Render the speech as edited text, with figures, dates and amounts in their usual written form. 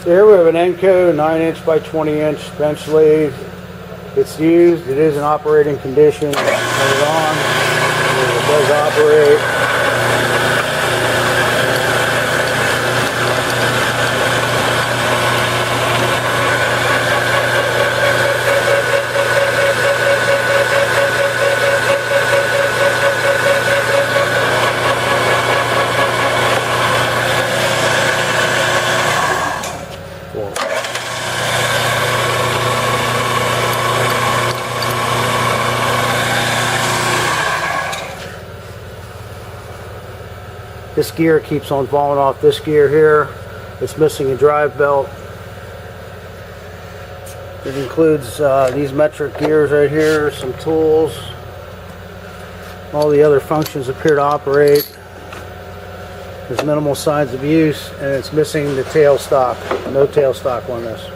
Here we have an Enco 9" by 20" bench lathe. It's used. It is in operating condition. Turn it on. It does operate. This gear keeps on falling off this gear here. It's missing a drive belt. It includes these metric gears right here, some tools. All the other functions appear to operate. There's minimal signs of use, and it's missing the tailstock. No tailstock on this.